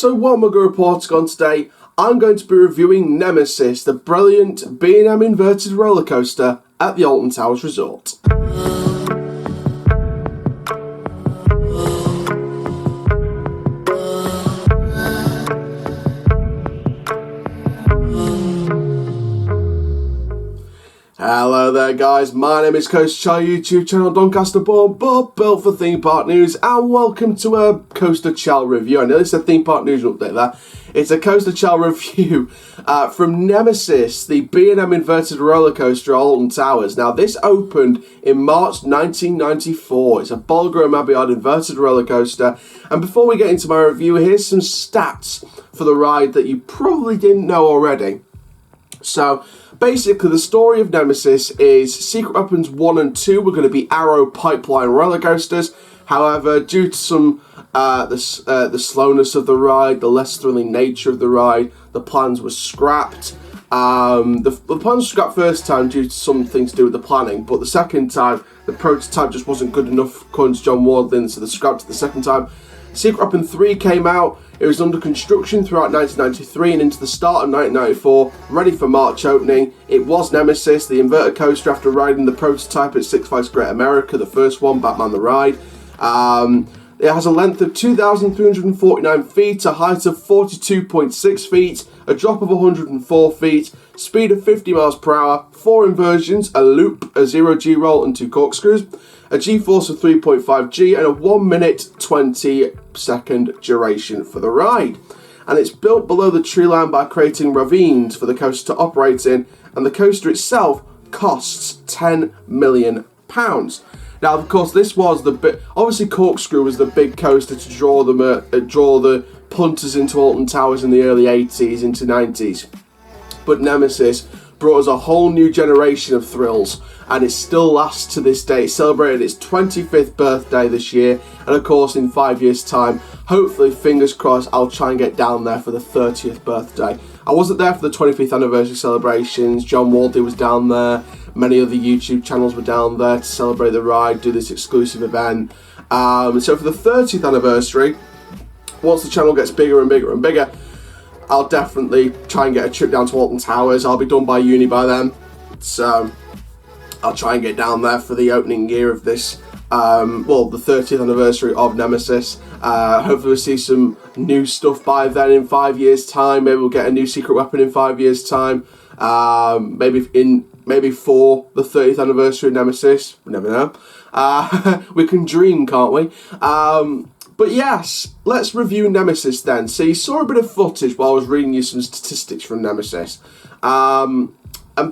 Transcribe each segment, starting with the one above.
So what am I going to report on today? I'm going to be reviewing Nemesis, the brilliant B&M inverted roller coaster at the Alton Towers Resort. Hello there guys, my name is Coaster Chall, YouTube channel Doncaster born but built for theme park news, and welcome to a Coaster Chall review. I know it's a theme park news update there. It's a Coaster Chall review from Nemesis, the B&M inverted roller coaster at Alton Towers. Now this opened in March 1994. It's a Bolliger and Mabillard inverted roller coaster. And before we get into my review, here's some stats for the ride that you probably didn't know already. So basically, the story of Nemesis is Secret Weapons 1 and 2 were going to be Arrow pipeline roller coasters. However, due to some the slowness of the ride, the less thrilling nature of the ride, the plans were scrapped. The plans were scrapped first time due to something to do with the planning, but the second time the prototype just wasn't good enough according to John Wardlin, so they scrapped it the second time. Secret Weapon 3 came out. It was under construction throughout 1993 and into the start of 1994, ready for March opening. It was Nemesis, the inverted coaster after riding the prototype at Six Flags Great America, the first one, Batman the Ride. It has a length of 2,349 feet, a height of 42.6 feet, a drop of 104 feet, speed of 50 miles per hour, 4 inversions, a loop, a 0G roll and 2 corkscrews, a G-force of 3.5 G, and a 1 minute 20 second duration for the ride. And it's built below the tree line by creating ravines for the coaster to operate in, and the coaster itself costs £10 million. Now, of course, this was the bit. Obviously, Corkscrew was the big coaster to draw the punters into Alton Towers in the early 80s into 90s. But Nemesis brought us a whole new generation of thrills, and it still lasts to this day. It celebrated its 25th birthday this year, and of course, in 5 years' time, hopefully, fingers crossed, I'll try and get down there for the 30th birthday. I wasn't there for the 25th anniversary celebrations. John Wardley was down there. Many other YouTube channels were down there to celebrate the ride, do this exclusive event. So for the 30th anniversary, once the channel gets bigger and bigger and bigger, I'll definitely try and get a trip down to Alton Towers. I'll be done by uni by then. So I'll try and get down there for the opening year of this, the 30th anniversary of Nemesis. Hopefully we'll see some new stuff by then in 5 years' time. Maybe we'll get a new secret weapon in 5 years' time. Maybe for the 30th anniversary of Nemesis. We never know. We can dream, can't we? But yes, let's review Nemesis then. So you saw a bit of footage while I was reading you some statistics from Nemesis. And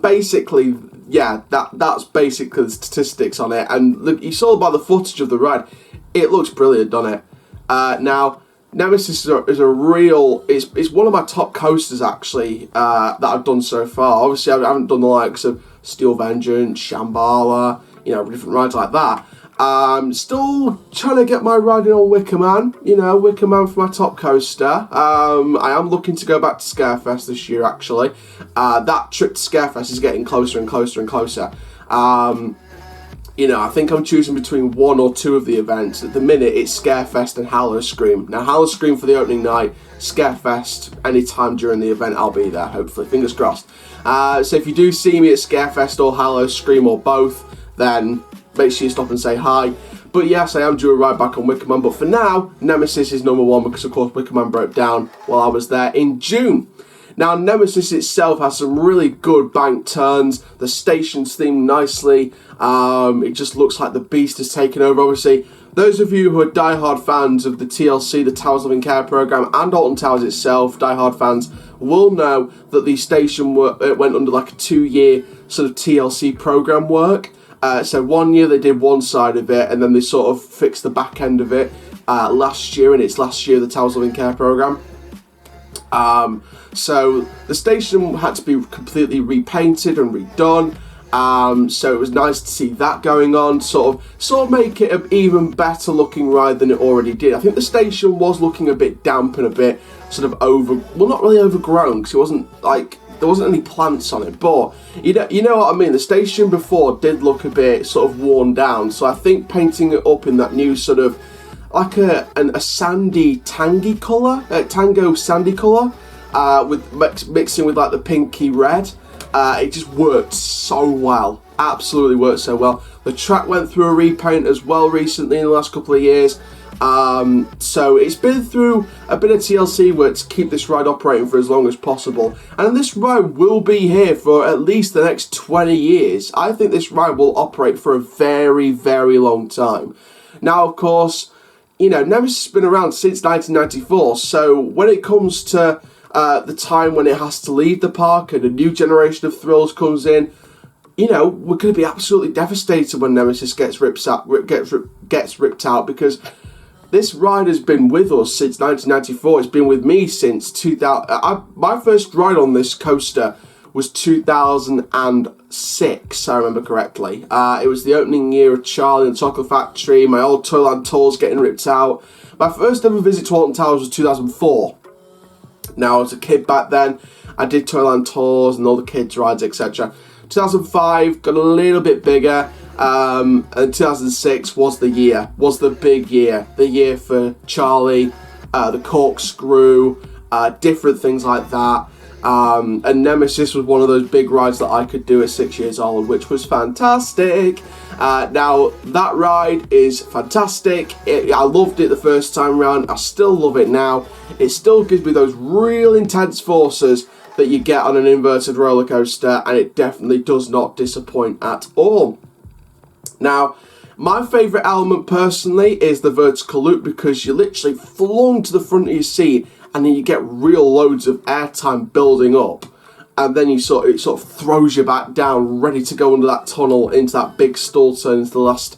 basically, yeah, that's basically the statistics on it. And look, you saw by the footage of the ride, it looks brilliant, doesn't it? Now, Nemesis is a real, it's one of my top coasters actually that I've done so far. Obviously I haven't done the likes of Steel Vengeance, Shambhala, different rides like that. Still trying to get my riding on Wicker Man, Wicker Man for my top coaster. I am looking to go back to Scarefest this year actually. That trip to Scarefest is getting closer and closer and closer. I think I'm choosing between one or two of the events. At the minute, it's Scarefest and Howl-O-Scream. Now, Howl-O-Scream for the opening night, Scarefest anytime during the event, I'll be there, hopefully. Fingers crossed. So if you do see me at Scarefest or Howl-O-Scream or both, then make sure you stop and say hi. But yes, I am due a ride back on Wicker Man. But for now, Nemesis is number one because, of course, Wicker Man broke down while I was there in June. Now, Nemesis itself has some really good bank turns. The station's themed nicely. It just looks like the beast has taken over. Obviously, those of you who are diehard fans of the TLC, the Towers Living Care program, and Alton Towers itself, diehard fans, will know that the station went under like a 2-year sort of TLC program work. So 1 year they did one side of it, and then they sort of fixed the back end of it last year, and it's last year the Towers Living Care program. So the station had to be completely repainted and redone. So it was nice to see that going on, sort of make it an even better looking ride than it already did. I think the station was looking a bit damp and a bit sort of not really overgrown, because it wasn't like, there wasn't any plants on it, but you know what I mean. The station before did look a bit sort of worn down, so I think painting it up in that new sort of like a sandy tangy colour, tango sandy colour, with mixing with like the pinky red. It just worked so well, absolutely worked so well. The track went through a repaint as well recently in the last couple of years. So it's been through a bit of TLC work to keep this ride operating for as long as possible. And this ride will be here for at least the next 20 years. I think this ride will operate for a very, very long time. Now, of course, you know, Nemesis has been around since 1994. So when it comes to the time when it has to leave the park and a new generation of thrills comes in, you know, we're going to be absolutely devastated when Nemesis gets ripped out, because this ride has been with us since 1994. It's been with me since 2000. My first ride on this coaster was 2006, I remember correctly. It was the opening year of Charlie and the Chocolate Factory. My old Toyland tours getting ripped out. My first ever visit to Alton Towers was 2004. Now, I was a kid back then. I did Toyland tours and all the kids' rides, etc. 2005 got a little bit bigger. And 2006 was the big year. The year for Charlie, the corkscrew, different things like that. And Nemesis was one of those big rides that I could do at 6 years old, which was fantastic. Now, that ride is fantastic. I loved it the first time around. I still love it now. It still gives me those real intense forces that you get on an inverted roller coaster, and it definitely does not disappoint at all. Now, my favourite element personally is the vertical loop, because you're literally flung to the front of your seat and then you get real loads of airtime building up, and then it sort of throws you back down, ready to go under that tunnel into that big stall turn into the last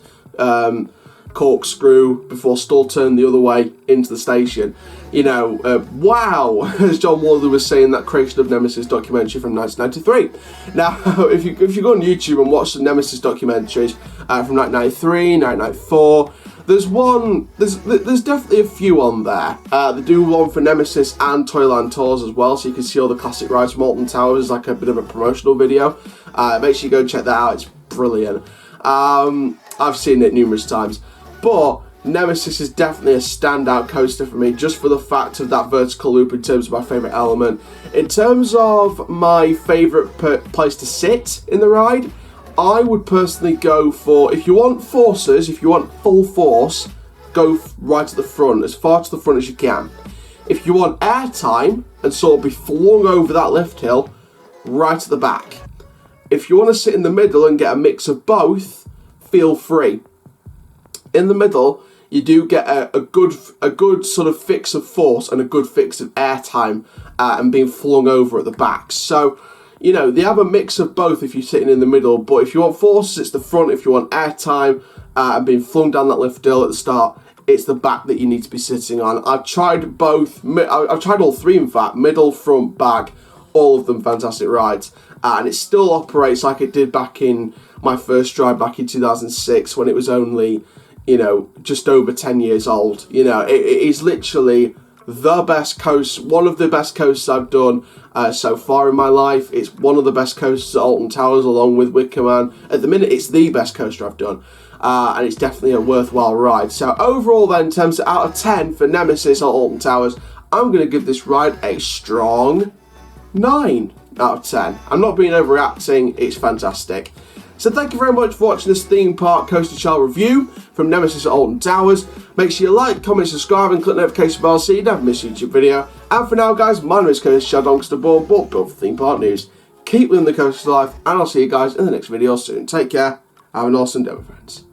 corkscrew before stall turn the other way into the station. You know, wow, as John Walder was saying, that Creation of Nemesis documentary from 1993. Now, if you go on YouTube and watch the Nemesis documentaries from 1993, 1994, there's definitely a few on there. They do one for Nemesis and Toyland Tours as well, so you can see all the classic rides from Alton Towers, like a bit of a promotional video. Make sure you go check that out, it's brilliant. I've seen it numerous times. But Nemesis is definitely a standout coaster for me, just for the fact of that vertical loop in terms of my favourite element. In terms of my favourite place to sit in the ride, I would personally go for, if you want forces, if you want full force, go right at the front, as far to the front as you can. If you want airtime and sort of be flung over that lift hill, right at the back. If you want to sit in the middle and get a mix of both, feel free. In the middle, you do get a good sort of fix of force and a good fix of airtime and being flung over at the back. So, you know, they have a mix of both if you're sitting in the middle, but if you want forces, it's the front. If you want airtime and being flung down that lift hill at the start, it's the back that you need to be sitting on. I've tried both. I've tried all three, in fact, middle, front, back, all of them fantastic rides. And it still operates like it did back in my first ride back in 2006 when it was only, you know, just over 10 years old. You know, it is literally the best coast, one of the best coasters I've done so far in my life. It's one of the best coasters at Alton Towers, along with Wicker Man. At the minute, it's the best coaster I've done. And it's definitely a worthwhile ride. So overall then, in terms of out of 10 for Nemesis at Alton Towers, I'm going to give this ride a strong 9 out of 10. I'm not being overreacting, it's fantastic. So thank you very much for watching this theme park Coaster Chall review from Nemesis at Alton Towers. Make sure you like, comment, subscribe and click the notification bell so you never miss a YouTube video. And for now guys, my name is Coaster Chall, Doncaster born, but built for theme park news. Keep living the coaster life, and I'll see you guys in the next video soon. Take care, have an awesome day, my friends.